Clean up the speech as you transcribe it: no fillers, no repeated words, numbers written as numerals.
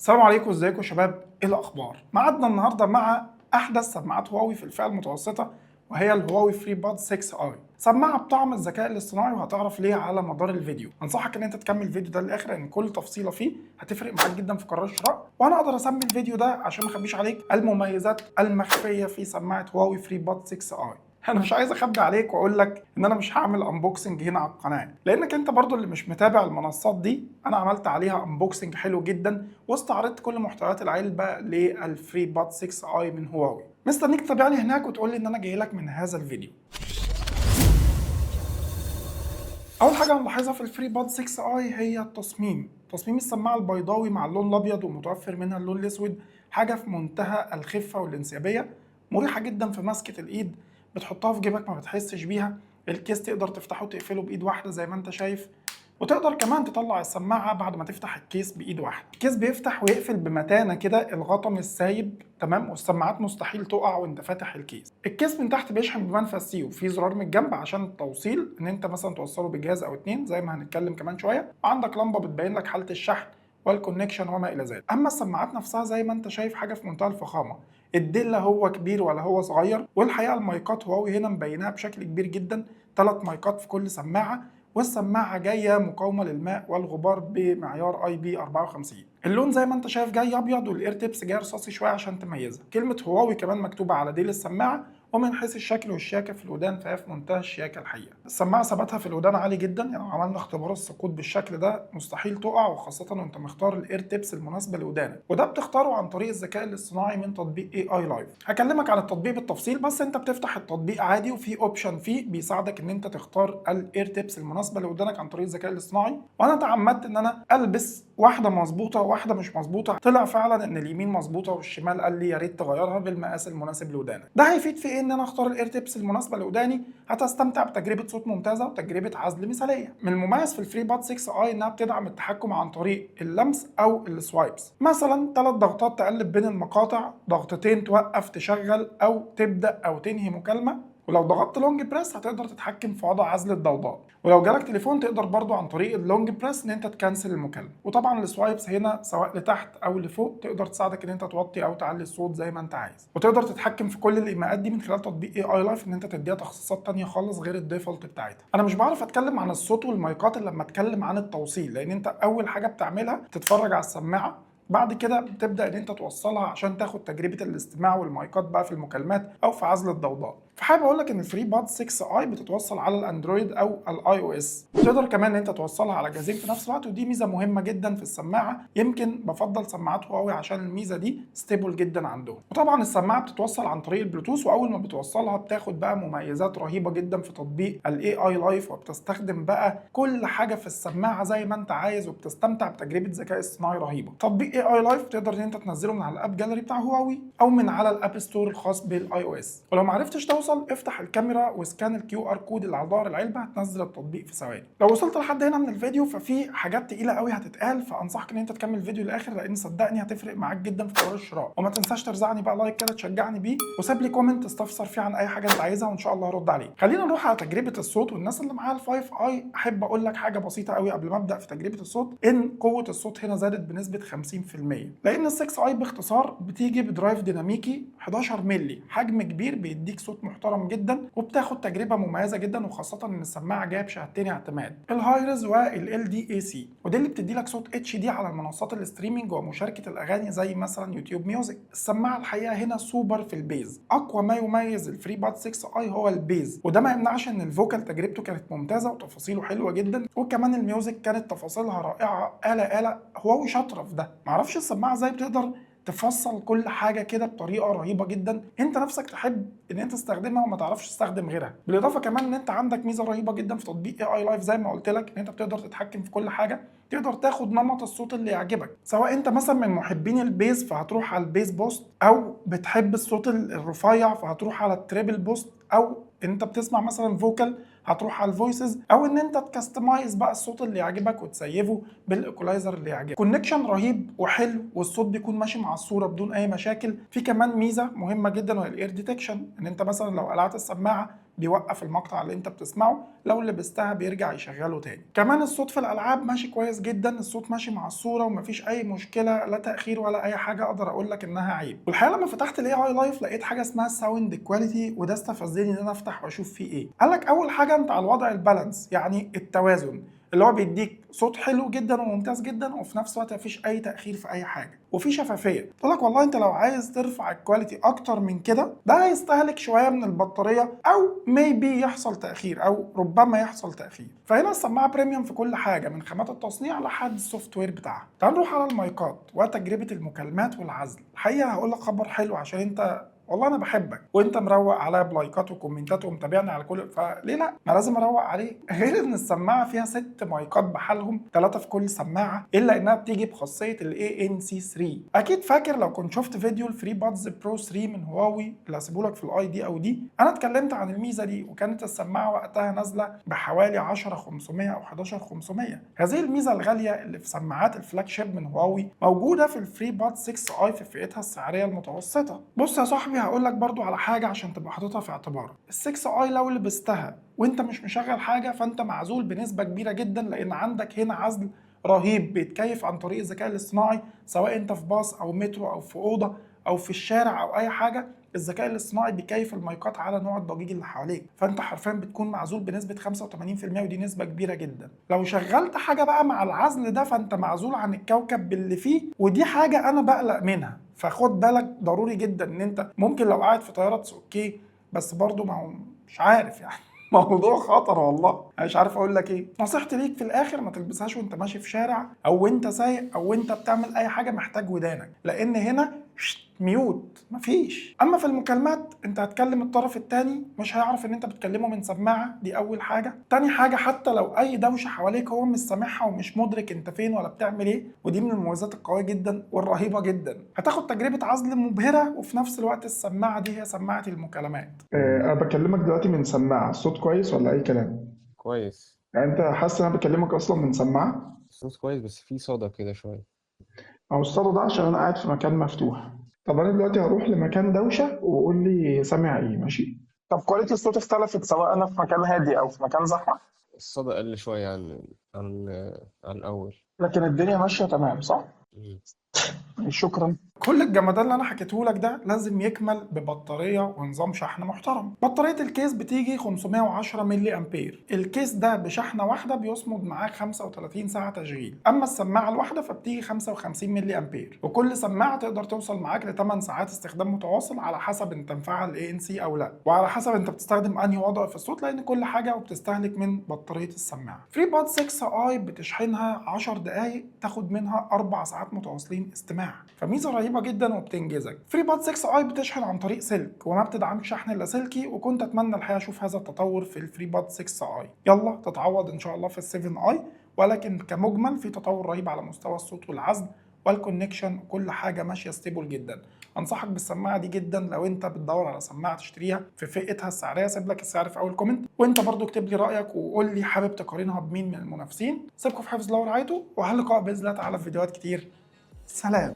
السلام عليكم، ازيكم يا شباب؟ ايه الاخبار؟ معادنا النهارده مع احدث سماعات هواوي في الفئه المتوسطه، وهي الهواوي فري باد 6 اي. سماعه بطعم الذكاء الاصطناعي، وهتعرف ليه على مدار الفيديو. انصحك ان انت تكمل الفيديو ده للاخر، لان كل تفصيله فيه هتفرق معاك جدا في قرار الشراء. وانا اقدر اسمي الفيديو ده عشان ما اخبيش عليك المميزات المخفيه في سماعه هواوي فري باد 6 اي. انا مش عايز اخبي عليك واقول لك ان انا مش هعمل انبوكسنج هنا على القناه، لانك انت برضو اللي مش متابع المنصات دي انا عملت عليها انبوكسنج حلو جدا، واستعرضت كل محتويات العلبه للفري باد 6 اي من هواوي. مستنيك تتابعني هناك وتقول لي ان انا جاي لك من هذا الفيديو. اول حاجه هنلاحظها في الفري باد 6 اي هي تصميم السماعه البيضاوي مع اللون الابيض، ومتوفر منها اللون الاسود. حاجه في منتهى الخفه والانسيابيه، مريحه جدا في مسكه الايد، بتحطها في جيبك ما بتحسش بيها. الكيس تقدر تفتحه وتقفله بايد واحده زي ما انت شايف، وتقدر كمان تطلع السماعه بعد ما تفتح الكيس بايد واحده. الكيس بيفتح ويقفل بمتانه كده، الغطا مش سايب تمام، والسماعات مستحيل تقع وانت فاتح الكيس. الكيس من تحت بيشحن بمنفذ سي، وفي زرار من الجنب عشان التوصيل، ان انت مثلا توصله بجهاز او اتنين زي ما هنتكلم كمان شويه. وعندك لمبه بتبين لك حاله الشحن والكونكشن وما الى ذلك. اما السماعات نفسها زي ما انت شايف حاجه في منتهى الفخامه. الديل لا هو كبير ولا هو صغير، والحقيقه المايكات هواوي هنا مبيناها بشكل كبير جدا، 3 مايكات في كل سماعه. والسماعه جايه مقاومه للماء والغبار بمعيار اي بي 54. اللون زي ما انت شايف جاي ابيض، والاير تيبس جاي رصاصي شويه عشان تميزها. كلمه هواوي كمان مكتوبه على ديل السماعه، ومن حيث الشكل والشياكه في الودان فهي في منتهى الشياكه الحقيقه. السماعه ثباتها في الودان عالي جدا، يعني لو عملنا اختبار السقوط بالشكل ده مستحيل تقع، وخاصه وانت مختار الاير تيبس المناسبه لودانك، وده بتختاره عن طريق الذكاء الاصطناعي من تطبيق اي اي لايف. هكلمك عن التطبيق بالتفصيل، بس انت بتفتح التطبيق عادي، وفي اوبشن فيه بيساعدك ان انت تختار الاير تيبس المناسبه لودانك عن طريق الذكاء الاصطناعي. وانا تعمدت ان انا البس واحده مظبوطه وواحده مش مظبوطه، طلع فعلا ان اليمين مظبوطه والشمال قال لي يا ريت تغيرها بالمقاس المناسب لودانك. ده هيفيد في ايه؟ ان انا اختار الاير تيبس المناسبه لوداني، هتستمتع بتجربه صوت ممتازه وتجربه عزل مثاليه. من المميز في الفري باد 6 اي انها بتدعم التحكم عن طريق اللمس او السوايبس، مثلا 3 ضغطات تقلب بين المقاطع، ضغطتين توقف تشغل او تبدا او تنهي مكالمه، ولو ضغطت لونج بريس هتقدر تتحكم في وضع عزل الضوضاء، ولو جالك تليفون تقدر برضو عن طريق اللونج بريس ان انت تكنسل المكالمه. وطبعا السوايبس هنا سواء لتحت او لفوق تقدر تساعدك ان انت توطي او تعلي الصوت زي ما انت عايز، وتقدر تتحكم في كل الايماءات دي من خلال تطبيق اي اي لايف، ان انت تديها تخصيصات تانية خالص غير الديفولت بتاعتها. انا مش بعرف اتكلم عن الصوت والمايكات الا لما اتكلم عن التوصيل، لان انت اول حاجه بتعملها تتفرج على السماعه، بعد كده بتبدا ان انت توصلها عشان تاخد تجربه الاستماع والمايكات بقى في المكالمات او في عزل الضوضاء. فحابب اقول لك ان الفري باد 6 اي بتتوصل على الاندرويد او الاي او اس، تقدر كمان ان انت توصلها على جهازين في نفس الوقت، ودي ميزه مهمه جدا في السماعه. يمكن بفضل سماعات هواوي عشان الميزه دي ستيبل جدا عندهم. وطبعا السماعه بتتوصل عن طريق البلوتوث، واول ما بتوصلها بتاخد بقى مميزات رهيبه جدا في تطبيق الاي اي لايف، وبتستخدم بقى كل حاجه في السماعه زي ما انت عايز، وبتستمتع بتجربه ذكاء اصطناعي رهيبه. تطبيق اي اي لايف تقدر ان انت تنزله من على الاب جاليري بتاع هواوي او من على الاب ستور الخاص بالاي او اس. ولو ما عرفتش توصل افتح الكاميرا وسكان الكيو ار كود اللي على ظهر العلبه، هتنزل التطبيق في ثواني. لو وصلت لحد هنا من الفيديو ففي حاجات تقيله قوي هتتقال، فانصحك ان انت تكمل الفيديو للاخر، لان صدقني هتفرق معاك جدا في قرار الشراء. وما تنساش ترزعني بقى لايك كده تشجعني بيه، وسيب لي كومنت تستفسر فيه عن اي حاجه انت عايزها، وان شاء الله هرد عليك. خلينا نروح على تجربه الصوت. والناس اللي معاها الفايف اي احب اقول لك حاجه بسيطه قوي قبل ما ابدا في تجربه الصوت، ان قوه الصوت هنا زادت بنسبه 50%، لان ال6 اي باختصار بتيجي بدرايف ديناميكي 11 مللي، حجم كبير بيديك صوت محترم جدا، وبتاخد تجربه مميزه جدا، وخاصه ان السماعه جايه بشهادتين اعتماد، الهايرز والال دي اي سي، ودي اللي بتدي لك صوت اتش دي على المنصات الاستريمنج ومشاركه الاغاني زي مثلا يوتيوب ميوزك. السماعه الحقيقه هنا سوبر في البيز، اقوى ما يميز الفري باد 6 اي هو البيز، وده ما يمنعش ان الفوكال تجربته كانت ممتازه وتفاصيله حلوه جدا، وكمان الميوزك كانت تفاصيلها رائعه. آلة هواوي شاطره في ده، معرفش السماعه ازاي بتقدر تفصل كل حاجه كده بطريقه رهيبه جدا، انت نفسك تحب ان انت تستخدمها وما تعرفش تستخدم غيرها. بالاضافه كمان ان انت عندك ميزه رهيبه جدا في تطبيق اي اي لايف زي ما قلت لك، ان انت بتقدر تتحكم في كل حاجه، تقدر تاخد نمط الصوت اللي يعجبك، سواء انت مثلا من محبين البيز فهتروح على البيز بوست، او بتحب الصوت الرفيع فهتروح على التريبل بوست، او انت بتسمع مثلا فوكال هتروح على الفويسز، او ان انت تكستمايز بقى الصوت اللي يعجبك وتسيفه بالايكولايزر اللي يعجبك. كونكشن رهيب وحلو، والصوت بيكون ماشي مع الصوره بدون اي مشاكل. في كمان ميزه مهمه جدا وهي الاير ديتكشن، ان انت مثلا لو قلعت السماعه بيوقف المقطع اللي انت بتسمعه، لو لبستها بيرجع يشغله تاني. كمان الصوت في الالعاب ماشي كويس جدا، الصوت ماشي مع الصوره ومفيش اي مشكله، لا تاخير ولا اي حاجه اقدر اقول لك انها عيب. والحقيقه لما فتحت الاي اي لايف لقيت حاجه اسمها الساوند كواليتي، وده استفزني ان انا افتح واشوف فيه ايه. قال لك اول حاجه انت على الوضع البالانس، يعني التوازن، اللي هو بيديك صوت حلو جدا وممتاز جدا وفي نفس الوقت مفيش اي تاخير في اي حاجه، وفي شفافيه. تقول لك والله انت لو عايز ترفع الكواليتي اكتر من كده ده هيستهلك شويه من البطاريه، او ميبي يحصل تاخير، او ربما يحصل تاخير. فهنا السماعه بريميوم في كل حاجه، من خامات التصنيع لحد السوفت وير بتاعها. تعال نروح على المايكات وتجربه المكالمات والعزل. الحقيقه هقول لك خبر حلو عشان انت والله انا بحبك وانت مروق عليا بلايكات وكومنتات ومتابعني على كل، فليه لا؟ ما لازم اروق عليك. غير ان السماعه فيها 6 مايكات بحالهم، 3 في كل سماعه، الا انها بتيجي بخاصيه الاي ان سي 3. اكيد فاكر لو كنت شفت فيديو الفري بادز برو 3 من هواوي اللي هسيبه لك في الاي دي او دي، انا اتكلمت عن الميزه دي، وكانت السماعه وقتها نازله بحوالي 10500 او 11500. هذه الميزه الغاليه اللي في سماعات الفلاج شيب من هواوي موجوده في الفري باد 6 اي في فئتها السعريه المتوسطه. بص يا صاحبي هقول لك برضو على حاجه عشان تبقى حاططها في اعتبارك. ال6 اي لو لبستها وانت مش مشغل حاجه فانت معزول بنسبه كبيره جدا، لان عندك هنا عزل رهيب بيتكيف عن طريق الذكاء الاصطناعي، سواء انت في باص او مترو او في اوضه او في الشارع او اي حاجه. الذكاء الاصطناعي بيكيف المايكات على نوع الضجيج اللي حواليك، فانت حرفيا بتكون معزول بنسبه 85%، ودي نسبه كبيره جدا. لو شغلت حاجه بقى مع العزل ده فانت معزول عن الكوكب باللي فيه، ودي حاجه انا بقلق منها. فخد بالك ضروري جدا ان انت ممكن لو قاعد في طياره اوكي، بس برضو ما هو مش عارف يعني موضوع خطر والله، مش عارف اقول لك ايه. نصيحتي ليك في الاخر ما تلبسهاش وانت ماشي في شارع او وانت سايق او وانت بتعمل اي حاجه محتاج ودانك، لان هنا ميوت مفيش. اما في المكالمات انت هتكلم الطرف التاني مش هيعرف ان انت بتكلمه من سماعه، دي اول حاجه. تاني حاجه حتى لو اي دوشه حواليك هو مش سامعها ومش مدرك انت فين ولا بتعمل ايه، ودي من المميزات القويه جدا والرهيبه جدا. هتاخد تجربه عزل مبهره، وفي نفس الوقت السماعه دي هي سماعه المكالمات. انا بكلمك دلوقتي من سماعه، الصوت كويس ولا اي كلام؟ كويس. يعني انت حاسس ان انا بكلمك اصلا من سماعه؟ الصوت كويس بس في صدى كده شوية. او الصدى ده عشان انا قاعد في مكان مفتوح. طب انا دلوقتي هروح لمكان دوشه وقول لي سامع ايه، ماشي؟ طب كواليتي الصوت اختلفت سواء انا في مكان هادي او في مكان زحمه؟ الصدى قل شوية عن الأول. لكن الدنيا ماشيه تمام صح؟ مم. شكرا. كل الجمدان اللي انا حكيته لك ده لازم يكمل ببطاريه ونظام شحن محترم. بطاريه الكيس بتيجي 510 ملي امبير، الكيس ده بشحنه واحده بيصمد معاك 35 ساعه تشغيل. اما السماعه الواحده فبتيجي 55 ملي امبير، وكل سماعه تقدر توصل معاك ل 8 ساعات استخدام متواصل، على حسب انت مفعل اي ان سي او لا، وعلى حسب انت بتستخدم انهي وضع في الصوت، لان كل حاجه وبتستهلك من بطاريه السماعه. فري باد 6 اي بتشحنها 10 دقائق تاخد منها 4 ساعات متواصلين استماع، فميزه رهيبه جدا وبتنجزك. فري باد 6 اي بتشحن عن طريق سلك وما بتدعمش شحن اللاسلكي، وكنت اتمنى الحقيقه اشوف هذا التطور في الفري باد 6 اي. يلا تتعوض ان شاء الله في ال7 اي، ولكن كمجمل في تطور رهيب على مستوى الصوت والعزل والكونكشن، وكل حاجه ماشيه ستيبل جدا. انصحك بالسماعه دي جدا لو انت بتدور على سماعه تشتريها في فئتها السعريه. سيب لك السعر في اول كومنت، وانت برضو اكتب لي رايك وقول لي حابب تقارنها بمين من المنافسين. سيبكم في حفظ الله ورعايته، وهل لقاء باذن الله تعالى في فيديوهات كتير. سلام.